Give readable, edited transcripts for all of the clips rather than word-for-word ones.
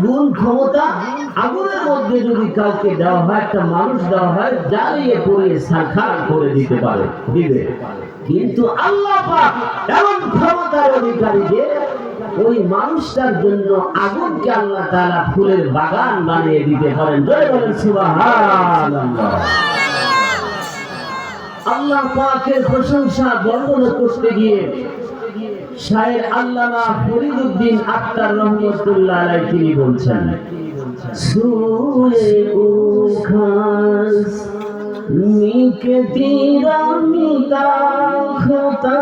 আগুন ক্ষমতা, আগুনের মধ্যে যদি কাউকে দেওয়া হয়, একটা মানুষ দেওয়া হয়, জ্বালিয়ে পুড়িয়ে ছারখার করে দিতে পারে, দিবে। কিন্তু আল্লাহ পাক এমন ক্ষমতার অধিকারী যে ওই মানুষটার জন্য আগুনকে আল্লাহ তাআলা ফুলের বাগান বানিয়ে দিতে পারেন। জয় বলেন সুবহানাল্লাহ। আল্লাহ পাকের প্রশংসা বর্ণনা করতে গিয়ে শায়ের আল্লামা ফরিদউদ্দিন আত্তার রহমাতুল্লাহ আলাইহি তিনি বলছেন, সুরে উখাস মিকে তিরা মিতা খতা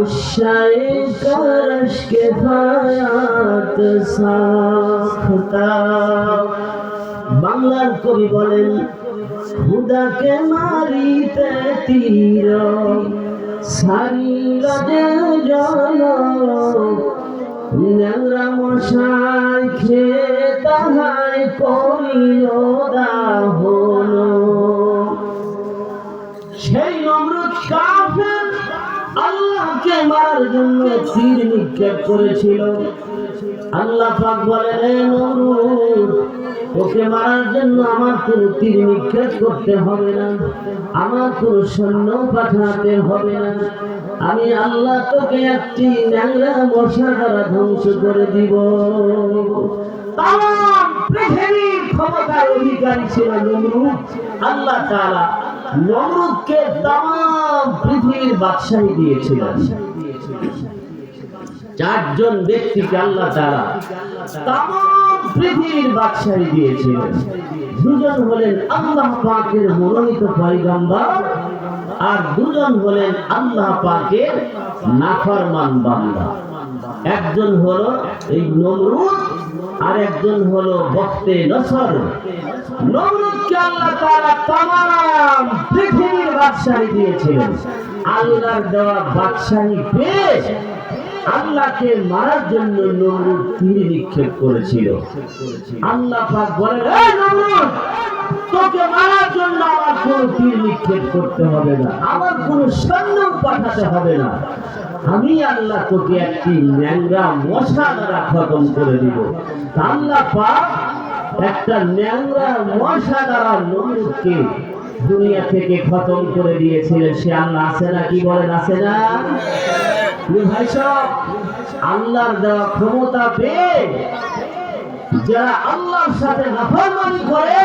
উশায়ে করশ কে ফায়াত সাখতা। বাংলার কবি বলেন, খুদাকে মারিতে তীর সারিল যে জল, ন্যাংরা মশাই খেয়ে তাহাই করিল দাহন। সেই নমরুদ কাফের আল্লাহকে মারার জন্য তীর নিক্ষেপ করেছিল। আল্লাহ পাক বলেন, হে নমরুদ, ওকে মারার জন্য আমার কোনো তীর নিক্ষেপ করতে হবে না, আমার কোনো সৈন্য পাঠাতে হবে না। আমি আল্লাহ তোকে একটি ন্যাংরা মশা দ্বারা ধ্বংস করে দিব। তাম পৃথিবীর ক্ষমতার অধিকারী ছিল নমরুদ। আল্লাহ তাআলা নমরুদকে তাম পৃথিবীর বাদশাহী দিয়েছিলেন। চারজন ব্যক্তিকে আল্লাহ তাআলা তাম পৃথিবীর বাদশাহী দিয়েছিলেন। দুজন হলেন আল্লাহ পাকের মনোনীত পয়গম্বর, আর দুজন হলেন আল্লাহ পাকের নাফরমান বান্দা। একজন হলো এই নমরুদ, আর একজন হলো বখতে নসর। নমরুদকে আল্লাহ তাআলা তাম পৃথিবীর বাদশাহী দিয়েছিলেন। আল্লাহর দেওয়া বাদশাহী পেয়ে আল্লাহকে মারার জন্য নমরুদ তীর নিক্ষেপ করেছিল। আল্লাহ পাক বলেন, এই নমরুদ, তোকে মারার জন্য আমার কোনো তীর নিক্ষেপ করতে হবে না, আমার কোনো সৈন্য পাঠাতে হবে না। আমি আল্লাহ তোকে একটি ন্যাংরা মশা দ্বারা খতম করে দিব। আল্লাহ পাক একটা ন্যাংরা মশা দ্বারা নমরুদকে দুনিয়া থেকে খতম করে দিয়েছিলেন। সে আল্লাহ আছে না? কি বলেন, আছে না? ভাই সব আল্লাহর দেওয়া ক্ষমতা পেয়ে যারা আল্লাহর সাথে নাফরমানি করে,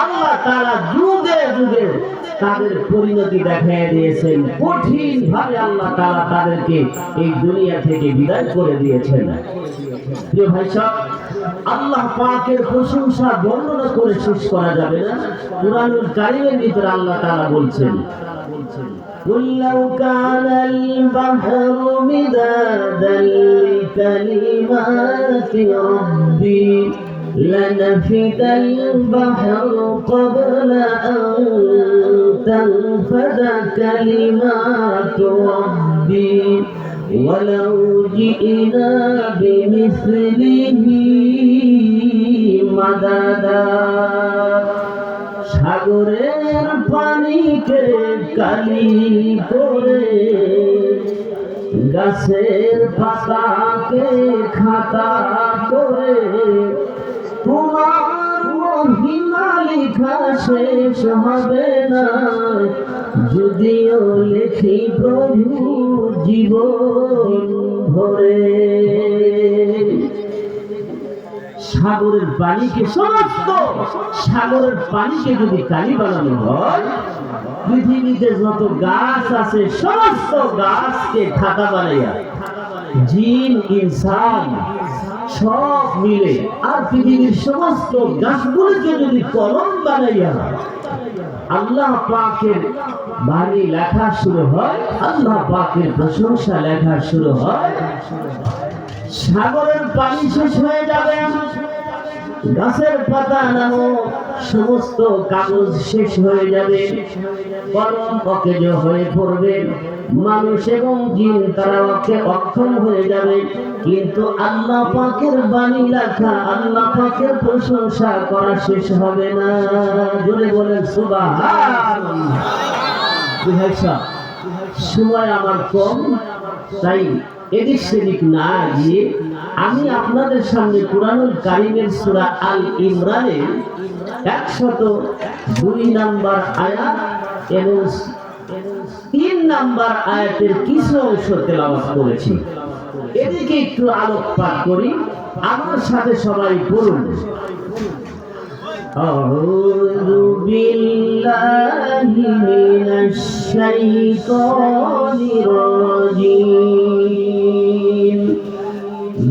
আল্লাহ তাআলা যুগে যুগে তাদের পরিণতি দেখায় দিয়েছেন। কঠিন ভাবে আল্লাহ তাআলা তাদেরকে এই দুনিয়া থেকে বিদায় করে দিয়েছেন। প্রিয় ভাই সব, আল্লাহ পাকের প্রশংসা বর্ণনা করে শেষ করা যাবে না। কুরআনুল কারীমের ভিতরে আল্লাহ তাআলা বলছেন, قل لو كان البحر مدادا لكلمات ربي لنفد البحر قبل أن تنفد كلمات ربي ولو جئنا بمثله مددا। সাগরের পানিকে কালি করে, গাছের পাতাকে খাতা করে, তোমার মহিমা লেখা শেষ হবে না, যদিও লেখি প্রভু জীবন ভরে। সাগরের পানিকে, সমস্ত সাগরের পানিকে যদি কালি বানানো হয়, পৃথিবীতে যত গাছ আছে সমস্ত গাছকে খাতা বানাইয়া, জিন ইনসান সব মিলে, আর পৃথিবীর সমস্ত গাছগুলিকে যদি কলম বানাইয়া আল্লাহ পাকের বাণী লেখা শুরু হয়, আল্লাহ পাকের প্রশংসা লেখা শুরু হয়, সাগরের পানি শেষ হয়ে যাবে, গাছের পাতা নামক সমস্ত কাগজ শেষ হয়ে যাবে, কলম অকেজ হয়ে পড়বে, মানুষ এবং জিন তারা অক্ষম হয়ে যাবে, কিন্তু আল্লাহ পাকের বাণী লেখা, আল্লাহ পাকের প্রশংসা করা শেষ হবে না। জোরে বলেন সুবহানাল্লাহ। সময় আমার কম, তাই এদিক সেদিক না গিয়ে আমি আপনাদের সামনে কুরআনুল কারীমের সূরা আল ইমরানের 102 নম্বর আয়াত এবং 3 নম্বর আয়াতের কিছু অংশ তেলাওয়াত করেছি। এদিকে একটু আলোকপাত করি, আমার সাথে সবাই পড়ুন। আউযু বিল্লাহি মিনাশ শাইতানির রাজীম।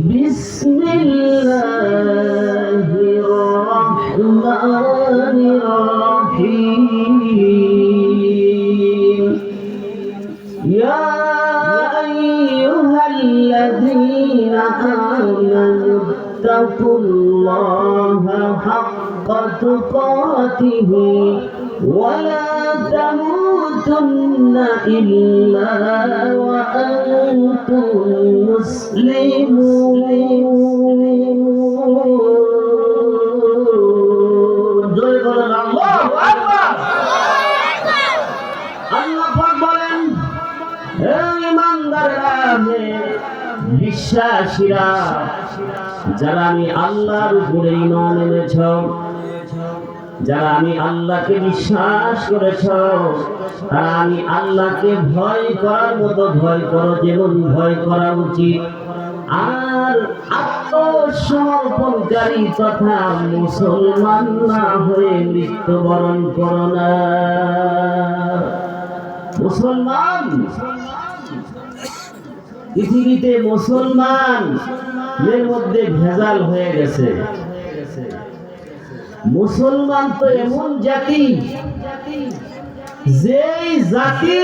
বিসমিল্লাহির রাহমানির রাহিম। ইয়া আইয়ুহাল্লাযীনা আমানু ইত্তাকুল্লাহা হাক্কা তুকাতিহি ওয়া লা তামুতুন্না ইল্লা ওয়া আনতুম মুসলিমুন। জয় বলেন আল্লাহু আকবার। আল্লাহ পাক বলেন, হে ঈমানদাররা, বিশ্বাসীরা, যারা আমি আল্লাহর উপরে ঈমান এনেছ, যারা আমি আল্লাহকে বিশ্বাস করেছ, তারা আমি আল্লাহকে ভয় করার মতো ভয় করো, যেমন ভয় করা উচিত। আর আত্মসমর্পণকারী তথা মুসলমান না হয়ে মৃত্যুবরণ করো না। মুসলমান, পৃথিবীতে মুসলমান এর মধ্যে ভেজাল হয়ে গেছে। মুসলমান তো এমন জাতি, যেই জাতি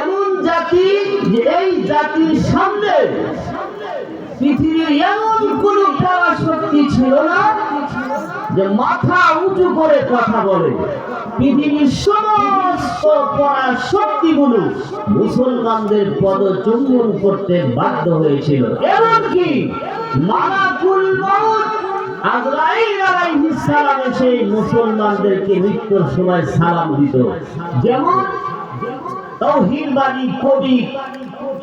এমন জাতি যে এই জাতির সামনে পৃথিবীর এমন কোন পরাশক্তি ছিল না যে মাথা উঁচু করে কথা বলে। পৃথিবীর সমস্ত পরাশক্তিগুলো মুসলমানদের পদচুম্বন করতে বাধ্য হয়েছিল। এমনকি মালাকুল মউত আজরাইল আলাইহিস সালাম এসে মুসলমানদেরকে মৃত্যুর সময় সালাম দিত। যেমন তাওহীদবাদী কবি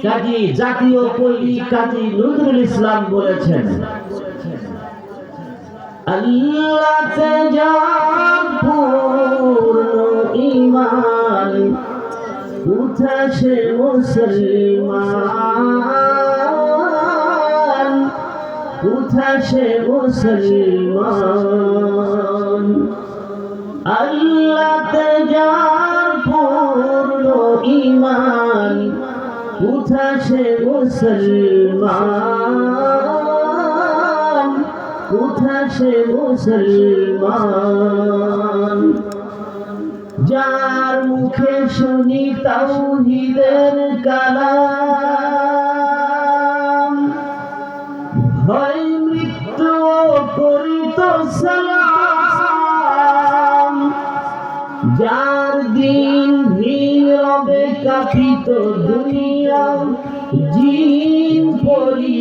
কাজী, জাতীয় কবি কাজী নজরুল ইসলাম বলেছেন, আল্লাহ যার পূর্ণ ঈমান, কোথা সে মুসলমান, কোথা সে মুসলমান। আল্লাহ যার পূর্ণ ঈমান, কোথা সে মুসলমান, কোথা সে মুসলমান। যার মুখে শুনি তাওহীদের কালাম, হয় মৃত্যু করিত সালাম। যার দিন নীরবে কাঁপিত দুনিয়া, জিন পরি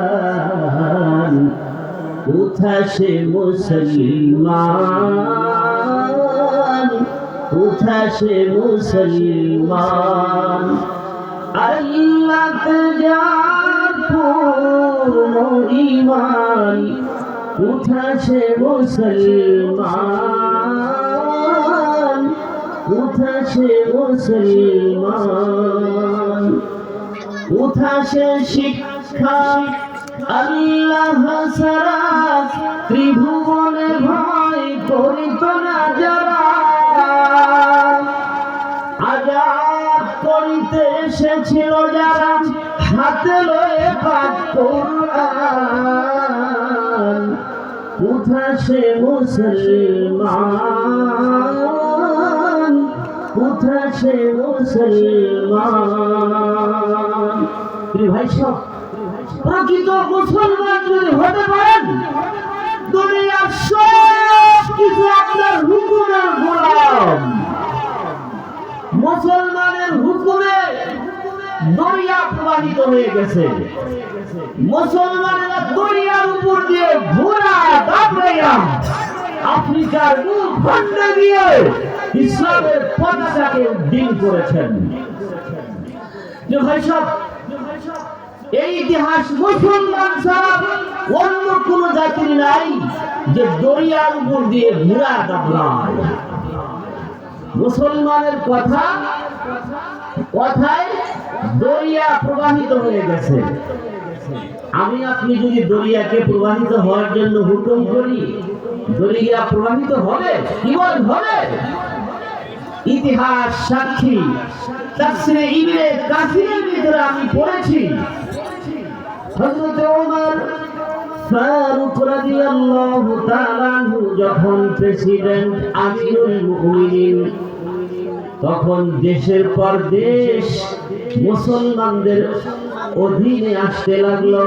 ইনসান, কোথা সে মুসলমান, কোথা সে মুসলমান। আল্লাহ যার পূর্ণ ঈমান, কোথা সে মুসলমান, কোথা সে মুসলমান। কোথা সে শিক্ষা, আল্লাহ ছাড়া ত্রিভুবনে ভয় করিত না যারা। আজাদ করিতে এসেছিল যারা, হাতে লয়ে পাক কোরআন, কোথা সে মুসলমান, কোথা সে মুসলমান। ভাই সব প্রকৃত মুসলমান যদি হতে পারেন, দুনিয়ার সব কিছু আপনার হুকুমের গোলাম। মুসলমানের হুকুমে দরিয়া প্রবাহিত হয়ে গেছে। মুসলমানেরা দরিয়ার উপর দিয়ে ঘোড়া দাঁড়াইয়া আফ্রিকার ভূখণ্ডে গিয়ে ইসলামের পতাকাকে উড্ডীন করেছেন। যে ভাই সাহেব, এই ইতিহাস মুসলমান ছাড়া অন্য কোন জাতির নাই যে দরিয়ার উপর দিয়ে ঘোড়া দাঁড়ায়। মুসলমানের কথায় দরিয়া প্রবাহিত হয়ে গেছে। আমি আপনি যদি দরিয়াকে প্রবাহিত হওয়ার জন্য হুকুম করি, দরিয়া প্রবাহিত হবে? কি হবে? ইতিহাস সাক্ষী। তাফসীরে ইবনে কাসিরের ভিতরে আমি পড়েছি, হযরত ওমর ফারুক রাদিয়াল্লাহু তাআলা আনহু যখন প্রেসিডেন্ট আমিরুল মুমিনিন, তখন দেশের পর দেশ মুসলমানদের অধীনে আসতে লাগলো।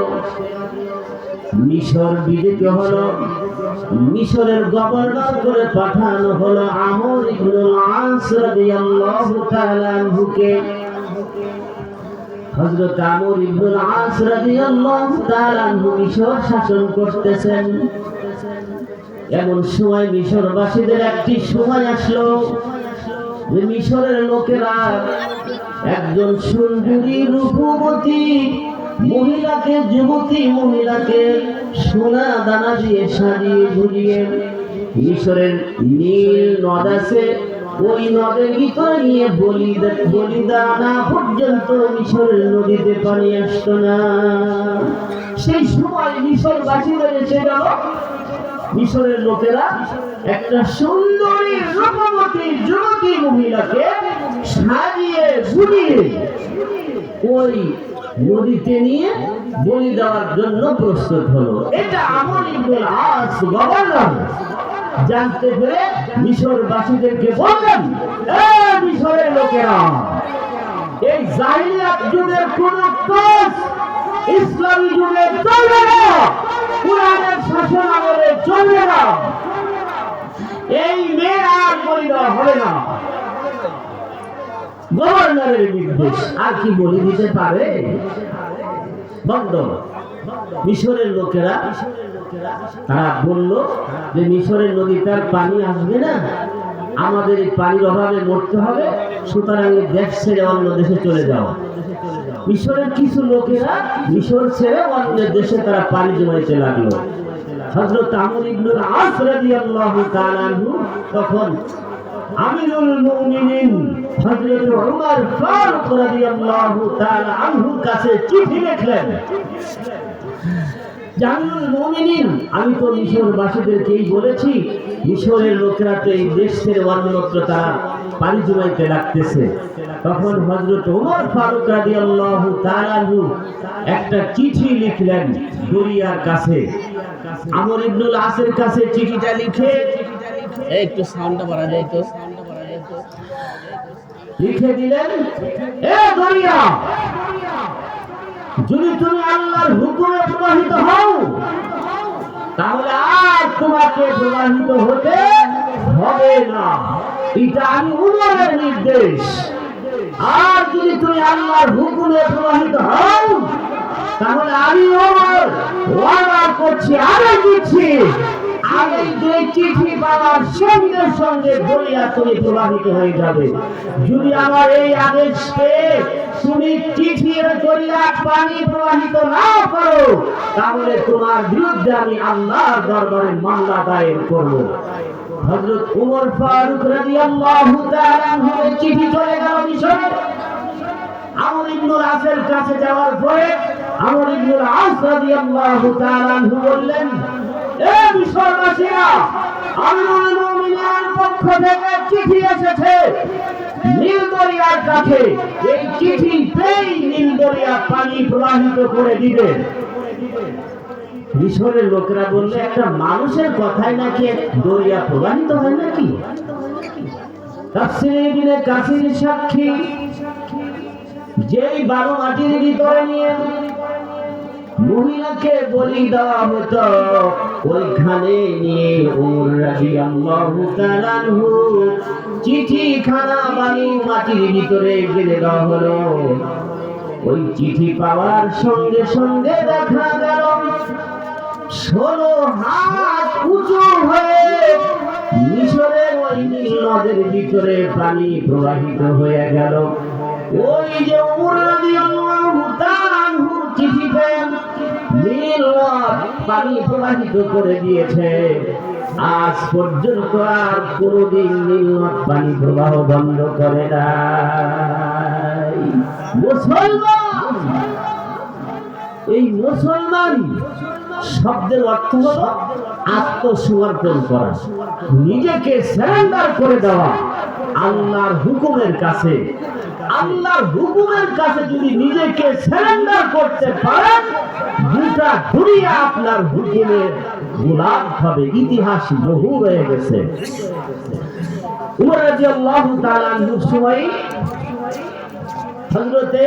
মিশর বিজেপি হলো, মিশরের গভর্নর করে পাঠানো হলো আমর ইবনুল আস রাদিয়াল্লাহু তাআলা আনহুকে। হযরত আমর ইবনুল আস রাদিয়াল্লাহু তাআলা আনহু মিশর শাসন করতেছেন। এমন সময় মিশরবাসীদের একটি সময় আসলো যে মিশরের লোকেরা একজন সুন্দরী রূপবতী মহিলাকে, যুবতী মহিলাকে সোনা দানা দিয়ে সাজিয়ে গুজিয়ে মিশরের নীল নদ আছে, ওই নদের ভিতরে নিয়ে বলিদানা পর্যন্ত মিশরের নদীতে পানি আসতো না। সেই সময় মিশরবাসীদের এসে গেল, মিশরের লোকেরা একটা সুন্দরী রূপবতী যুবতী মহিলাকে সাজিয়ে গুজিয়ে ওই নদীতে নিয়ে বলি দেওয়ার জন্য প্রস্তুত হলো। এটা আমর ইবনুল আস গভর্নর জানতে পেরে মিশরবাসীদেরকে বললেন, মিশরের লোকেরা, এই জাহিলিয়াত যুগের কোন কাজ ইসলামী যুগে চলবে না, কুরআনের শাসন আমলে চলবে না, এই মেয়ে আর বলি দেওয়া হবে না। গভর্নরের নির্দেশ, আর কি বলি দিতে পারে? বন্ধ। মিশরের লোকেরা তারা বলল যে মিশরের নদীটার পানি আসবে না, আমাদের এই পানির অভাবে মরতে হবে, সুতরাং দেশ ছেড়ে অন্য দেশে চলে যাও। মিশরের কিছু লোকেরা মিশর ছেড়ে অন্য দেশে তারা পানি জমাইতে লাগলো। হযরত আমর ইবনুল আস রাদিয়াল্লাহু তাআলা আনহু তখন আমিরুল মুমিনিন হযরত ওমর ফারুক রাদিয়াল্লাহু তাআলা আনহুর কাছে চিঠি লিখলেন, আমিরুল মুমিনিন, আমি তো মিশরবাসীদেরকেই বলেছি মিশরের লোকেরা তো এই দেশ ছেড়ে অন্যত্র তারা পানি জমাইতে লাগতেছে। তখন হযরত ওমর ফারুক রাদিয়াল্লাহু তাআলা আনহু একটা চিঠি লিখলেন দরিয়ার কাছে। আমর ইবনুল আসের কাছে চিঠিটা লিখে, একটু সাউন্ডটা বাড়া যায় তো, লিখে দিলেন, এ দরিয়া, যদি তুমি আল্লাহর হুকুমে প্রবাহিত হও তাহলে আর তোমাকে প্রবাহিত হতে হবে না, এটা আমি উমরের নির্দেশ। আর যদি তুমি আল্লাহর হুকুমে প্রবাহিত হও তাহলে আমি ওমর ওয়াদা করছি, আগে দিচ্ছি, আগে যে চিঠি পাওয়ার সঙ্গে সঙ্গে দরিয়া তুমি প্রবাহিত হয়ে যাবে। যদি আমার এই আদেশ পেয়ে তুমি চিঠির দরিয়া পানি প্রবাহিত না করো তাহলে তোমার বিরুদ্ধে আমি আল্লাহর দরবারে মামলা দায়ের করব। হযরত ওমর ফারুক রাদিয়াল্লাহু তাআলা আনহুর চিঠি চলে গেল মিশরে। আমর ইবনুল আসের কাছে যাওয়ার পরে আমর ইবনুল আস রাদিয়াল্লাহু তাআলা আনহু বললেন, এ মিশরবাসীরা, আমিরুল মুমিনিনের পক্ষ থেকে চিঠি এসেছে নীল দরিয়ার কাছে, এই চিঠি পেয়েই নীল দরিয়া পানি প্রবাহিত করে দিবে। মিশরের লোকেরা বললে, একটা মানুষের কথাই নাকি দরিয়া প্রবাহিত হয় নাকি? তাফসীরে ইবনে কাসির সাক্ষী, যেই বালু মাটির ভিতরে নিয়ে মহিলাকে বলি দেওয়া হতো, ওইখানে নিয়ে ওমর রাদিয়াল্লাহু তাআলা আনহু চিঠিখানা বালু মাটির ভিতরে গেলে দেওয়া হলো। ওই চিঠি পাওয়ার সঙ্গে সঙ্গে দেখা গেল 16 হাত উঁচু হয়ে মিশরের ওই নীল নদের ভিতরে পানি প্রবাহিত হয়ে গেল। ওই যে উমর রাদিয়াল্লাহু তাআলা আনহুর চিঠিতে নীল নদ পানি প্রবাহিত করে দিয়েছে। আজ পর্যন্ত আর কোনদিন নীল নদ পানি প্রবাহ বন্ধ করে নাই। মুসলমান, এই মুসলমান শব্দের অর্থ হলো আত্মসমর্পণ করা, নিজেকে সারেন্ডার করে দেওয়া আল্লাহর হুকুমের কাছে। আল্লাহর হুকুমের কাছে যদি নিজেকে সারেন্ডার করতে পারেন, গোটা দুনিয়া আপনার হুকুমের গোলাম হবে। ইতিহাস বহু রয়ে গেছে। উমর রাদিয়াল্লাহু তাআলা আনহুর সময় হযরতে